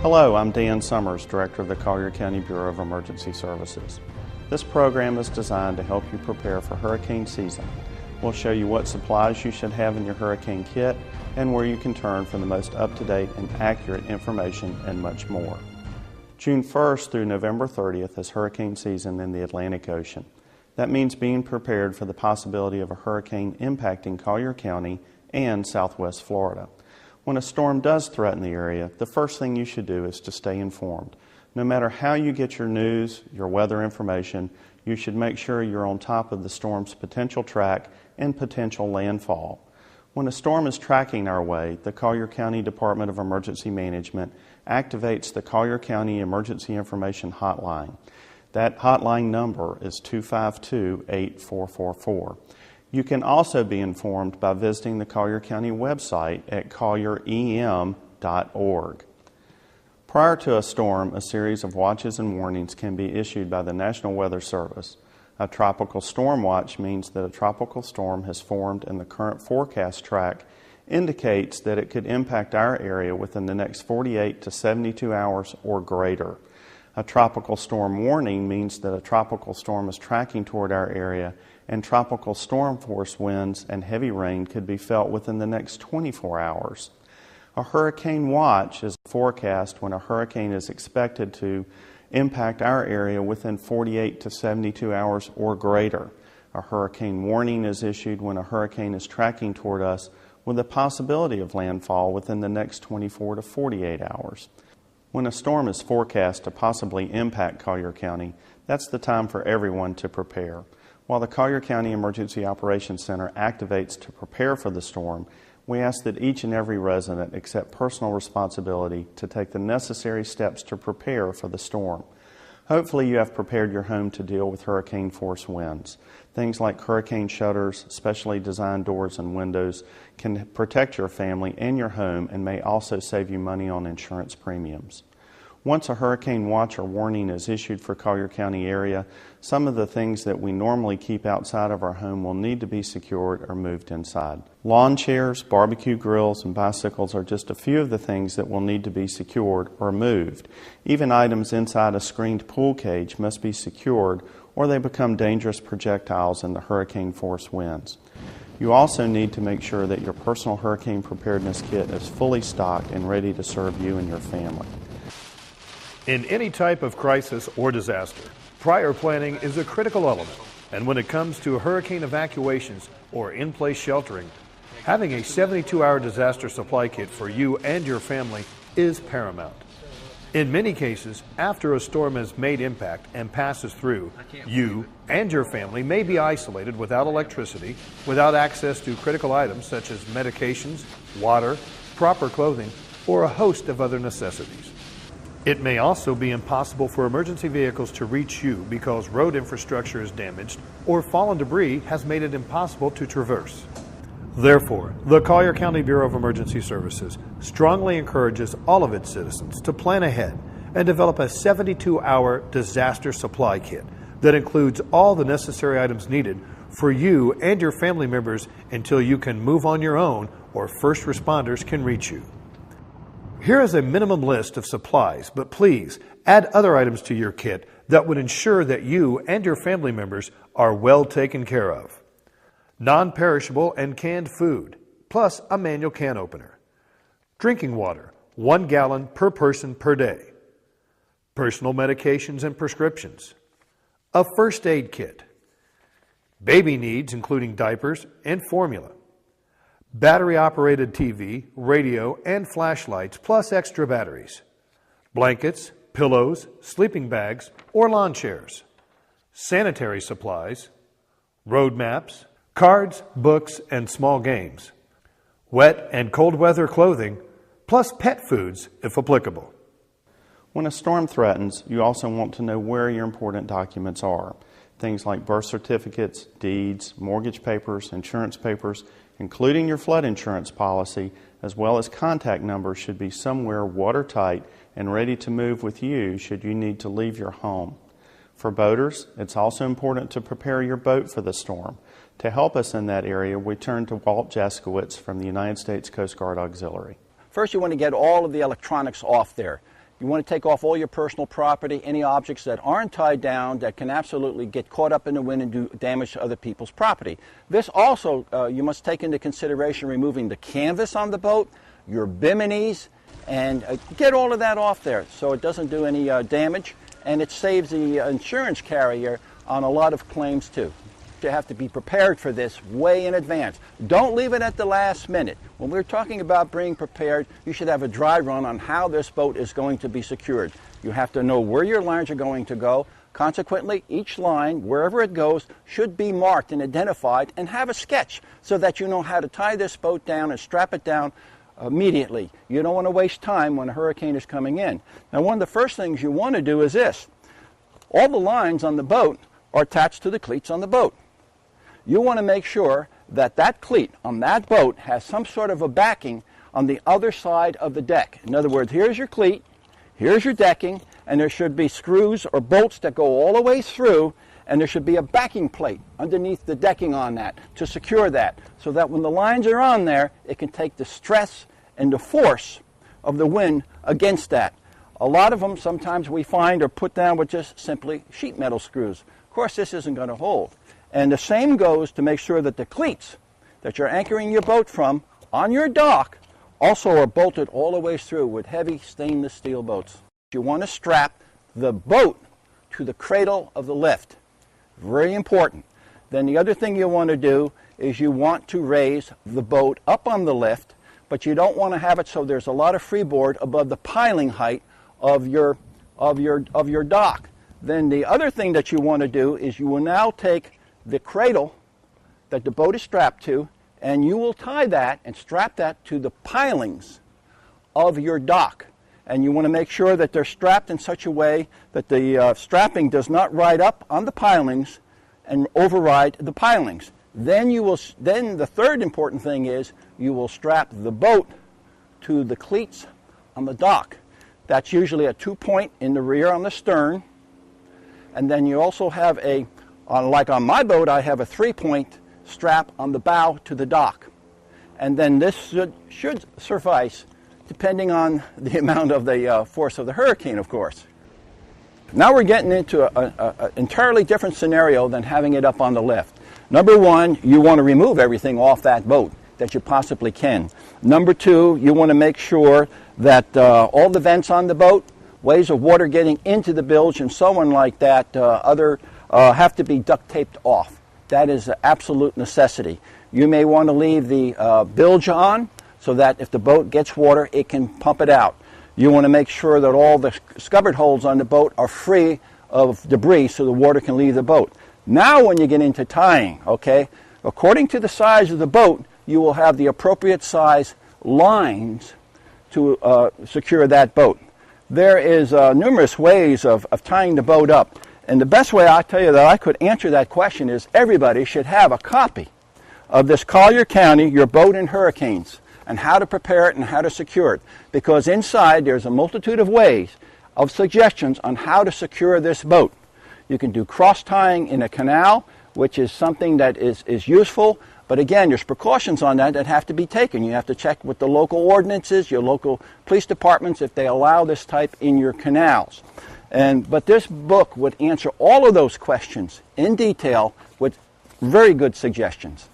Hello, I'm Dan Summers, Director of the Collier County Bureau of Emergency Services. This program is designed to help you prepare for hurricane season. We'll show you what supplies you should have in your hurricane kit and where you can turn for the most up-to-date and accurate information and much more. June 1st through November 30th is hurricane season in the Atlantic Ocean. That means being prepared for the possibility of a hurricane impacting Collier County and southwest Florida. When a storm does threaten the area, the first thing you should do is to stay informed. No matter how you get your news, your weather information, you should make sure you're on top of the storm's potential track and potential landfall. When a storm is tracking our way, the Collier County Department of Emergency Management activates the Collier County Emergency Information Hotline. That hotline number is 252-8444. You can also be informed by visiting the Collier County website at collierem.org. Prior to a storm, a series of watches and warnings can be issued by the National Weather Service. A tropical storm watch means that a tropical storm has formed and the current forecast track indicates that it could impact our area within the next 48 to 72 hours or greater. A tropical storm warning means that a tropical storm is tracking toward our area and tropical storm force winds and heavy rain could be felt within the next 24 hours. A hurricane watch is a forecast when a hurricane is expected to impact our area within 48 to 72 hours or greater. A hurricane warning is issued when a hurricane is tracking toward us with a possibility of landfall within the next 24 to 48 hours. When a storm is forecast to possibly impact Collier County, that's the time for everyone to prepare. While the Collier County Emergency Operations Center activates to prepare for the storm, we ask that each and every resident accept personal responsibility to take the necessary steps to prepare for the storm. Hopefully you have prepared your home to deal with hurricane force winds. Things like hurricane shutters, specially designed doors and windows can protect your family and your home and may also save you money on insurance premiums. Once a hurricane watch or warning is issued for Collier County area, some of the things that we normally keep outside of our home will need to be secured or moved inside. Lawn chairs, barbecue grills, and bicycles are just a few of the things that will need to be secured or moved. Even items inside a screened pool cage must be secured or they become dangerous projectiles in the hurricane force winds. You also need to make sure that your personal hurricane preparedness kit is fully stocked and ready to serve you and your family. In any type of crisis or disaster, prior planning is a critical element, and when it comes to hurricane evacuations or in-place sheltering, having a 72-hour disaster supply kit for you and your family is paramount. In many cases, after a storm has made impact and passes through, you and your family may be isolated without electricity, without access to critical items such as medications, water, proper clothing, or a host of other necessities. It may also be impossible for emergency vehicles to reach you because road infrastructure is damaged or fallen debris has made it impossible to traverse. Therefore, the Collier County Bureau of Emergency Services strongly encourages all of its citizens to plan ahead and develop a 72-hour disaster supply kit that includes all the necessary items needed for you and your family members until you can move on your own or first responders can reach you. Here is a minimum list of supplies, but please add other items to your kit that would ensure that you and your family members are well taken care of. Non-perishable and canned food, plus a manual can opener. Drinking water, 1 gallon per person per day. Personal medications and prescriptions. A first aid kit. Baby needs, including diapers and formula. Battery-operated TV, radio, and flashlights, plus extra batteries. Blankets, pillows, sleeping bags, or lawn chairs. Sanitary supplies. Road maps, cards, books, and small games. Wet and cold weather clothing, plus pet foods if applicable. When a storm threatens, you also want to know where your important documents are. Things like birth certificates, deeds, mortgage papers, insurance papers, including your flood insurance policy, as well as contact numbers should be somewhere watertight and ready to move with you should you need to leave your home. For boaters, it's also important to prepare your boat for the storm. To help us in that area, we turn to Walt Jaskowitz from the United States Coast Guard Auxiliary. First, you want to get all of the electronics off there. You want to take off all your personal property, any objects that aren't tied down that can absolutely get caught up in the wind and do damage to other people's property. This also, you must take into consideration removing the canvas on the boat, your biminis, and get all of that off there so it doesn't do any damage, and it saves the insurance carrier on a lot of claims too. You have to be prepared for this way in advance. Don't leave it at the last minute. When we're talking about being prepared, you should have a dry run on how this boat is going to be secured. You have to know where your lines are going to go. Consequently, each line, wherever it goes, should be marked and identified and have a sketch so that you know how to tie this boat down and strap it down immediately. You don't want to waste time when a hurricane is coming in. Now, one of the first things you want to do is this. All the lines on the boat are attached to the cleats on the boat. You want to make sure that that cleat on that boat has some sort of a backing on the other side of the deck. In other words, here's your cleat, here's your decking, and there should be screws or bolts that go all the way through, and there should be a backing plate underneath the decking on that to secure that, so that when the lines are on there, it can take the stress and the force of the wind against that. A lot of them sometimes we find are put down with just simply sheet metal screws. Of course, this isn't going to hold. And the same goes to make sure that the cleats that you're anchoring your boat from on your dock also are bolted all the way through with heavy stainless steel bolts. You want to strap the boat to the cradle of the lift. Very important. Then the other thing you want to do is you want to raise the boat up on the lift, but you don't want to have it so there's a lot of freeboard above the piling height of your dock. Then the other thing that you want to do is you will now take the cradle that the boat is strapped to, and you will tie that and strap that to the pilings of your dock. And you want to make sure that they're strapped in such a way that the strapping does not ride up on the pilings and override the pilings. Then the third important thing is you will strap the boat to the cleats on the dock. That's usually a 2-point in the rear on the stern, and then you also have like on my boat, I have a 3-point strap on the bow to the dock. And then this should suffice, depending on the amount of the force of the hurricane, of course. Now we're getting into an entirely different scenario than having it up on the lift. Number one, you want to remove everything off that boat that you possibly can. Number two, you want to make sure that all the vents on the boat, ways of water getting into the bilge and so on like that, have to be duct taped off. That is an absolute necessity. You may want to leave the bilge on so that if the boat gets water, it can pump it out. You want to make sure that all the scuppered holes on the boat are free of debris so the water can leave the boat. Now when you get into tying, okay, according to the size of the boat, you will have the appropriate size lines to secure that boat. There is numerous ways of tying the boat up. And the best way I tell you that I could answer that question is everybody should have a copy of this Collier County, Your Boat in Hurricanes, and how to prepare it and how to secure it. Because inside there's a multitude of ways of suggestions on how to secure this boat. You can do cross-tying in a canal, which is something that is useful. But again, there's precautions on that have to be taken. You have to check with the local ordinances, your local police departments, if they allow this type in your canals. But this book would answer all of those questions in detail with very good suggestions.